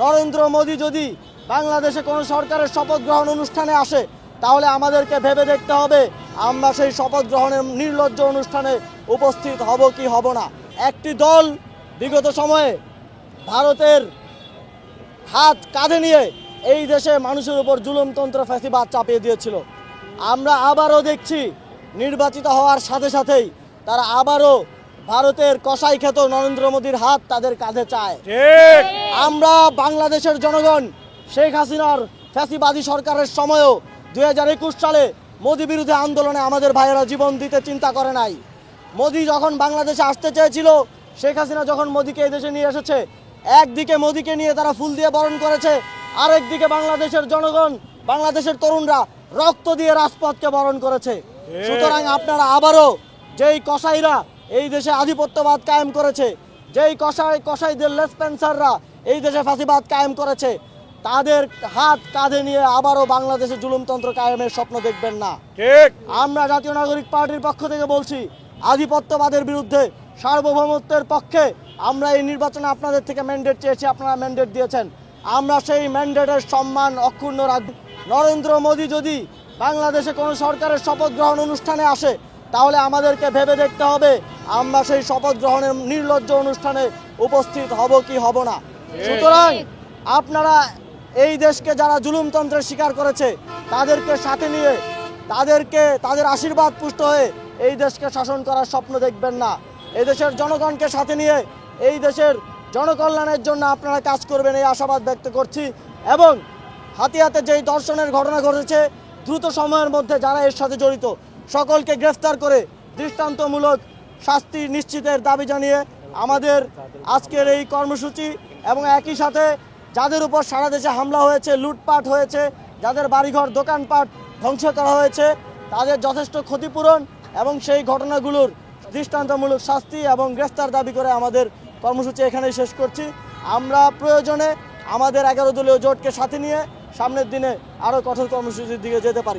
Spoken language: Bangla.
নরেন্দ্র মোদী যদি বাংলাদেশে কোনো সরকারের শপথ গ্রহণ অনুষ্ঠানে আসে তাহলে আমাদেরকে ভেবে দেখতে হবে আমরা সেই শপথ গ্রহণের নির্লজ্জ অনুষ্ঠানে উপস্থিত হব কি হব না। একটি দল বিগত সময়ে ভারতের হাত কাঁধে নিয়ে এই দেশে মানুষের উপর জুলুমতন্ত্র ফ্যাসিবাদ চাপিয়ে দিয়েছিল। আমরা আবারও দেখছি নির্বাচিত হওয়ার সাথে সাথেই তারা আবারও ভারতের কসাই খ্যাত নরেন্দ্র মোদীর হাত তাদের কাঁধে চায়। আমরা বাংলাদেশের জনগণ শেখ হাসিনার ফ্যাসিবাদী সরকারের সময়ও 2021 সালে মোদী বিরোধী আন্দোলনে আমাদের ভাইয়েরা জীবন দিতে চিন্তা করে নাই। মোদী যখন বাংলাদেশে আসতে চেয়েছিল, শেখ হাসিনা যখন মোদীকে এই দেশে নিয়ে এসেছে, একদিকে মোদীকে নিয়ে তারা ফুল দিয়ে বরণ করেছে, আরেকদিকে বাংলাদেশের জনগণ, বাংলাদেশের তরুণরা রক্ত দিয়ে রাজপথকে বরণ করেছে। সুতরাং আপনারা আবারও যেই কসাইরা এই দেশে আধিপত্যবাদ কায়েম করেছে, যেই কসাইদের লেসপেন্সাররা এই দেশে ফাঁসিবাদ কায়েম করেছে, তাদের হাত কাঁধে নিয়ে আবারও বাংলাদেশে জুলুমতন্ত্র কায়েমের স্বপ্ন দেখবেন না। আমরা জাতীয় নাগরিক পার্টির পক্ষ থেকে বলছি, আধিপত্যবাদের বিরুদ্ধে, সার্বভৌমত্বের পক্ষে আমরা এই নির্বাচনে আপনাদের থেকে ম্যান্ডেট চেয়েছি, আপনারা ম্যান্ডেট দিয়েছেন। আমরা সেই ম্যান্ডেটের সম্মান অক্ষুণ্ণ রাখব। নরেন্দ্র মোদী যদি বাংলাদেশে কোনো সরকারের শপথ গ্রহণ অনুষ্ঠানে আসে তাহলে আমাদেরকে ভেবে দেখতে হবে আমরা সেই শপথ গ্রহণের নির্লজ্জ অনুষ্ঠানে উপস্থিত হব কি হব না। সুতরাং আপনারা এই দেশকে যারা জুলুমতন্ত্রের শিকার করেছে তাদেরকে সাথে নিয়ে তাদের আশীর্বাদ পুষ্ট হয়ে এই দেশকে শাসন করার স্বপ্ন দেখবেন না। এই দেশের জনগণকে সাথে নিয়ে এই দেশের জনকল্যাণের জন্য আপনারা কাজ করবেন এই আশাবাদ ব্যক্ত করছি। এবং হাতিয়াতে যেই ধর্ষণের ঘটনা ঘটেছে, দ্রুত সময়ের মধ্যে যারা এর সাথে জড়িত সকলকে গ্রেফতার করে দৃষ্টান্তমূলক শাস্তি নিশ্চিতের দাবি জানিয়ে আমাদের আজকের এই কর্মসূচি। এবং একই সাথে যাদের উপর সারা দেশে হামলা হয়েছে, লুটপাট হয়েছে, যাদের বাড়িঘর দোকানপাট ধ্বংস করা হয়েছে, তাদের যথেষ্ট ক্ষতিপূরণ এবং সেই ঘটনাগুলোর দৃষ্টান্তমূলক শাস্তি এবং গ্রেফতার দাবি করে আমাদের কর্মসূচি এখানেই শেষ করছি। আমরা প্রয়োজনে আমাদের 11 দলীয় জোটকে সাথে নিয়ে সামনের দিনে আরও কঠোর কর্মসূচির দিকে যেতে পারি।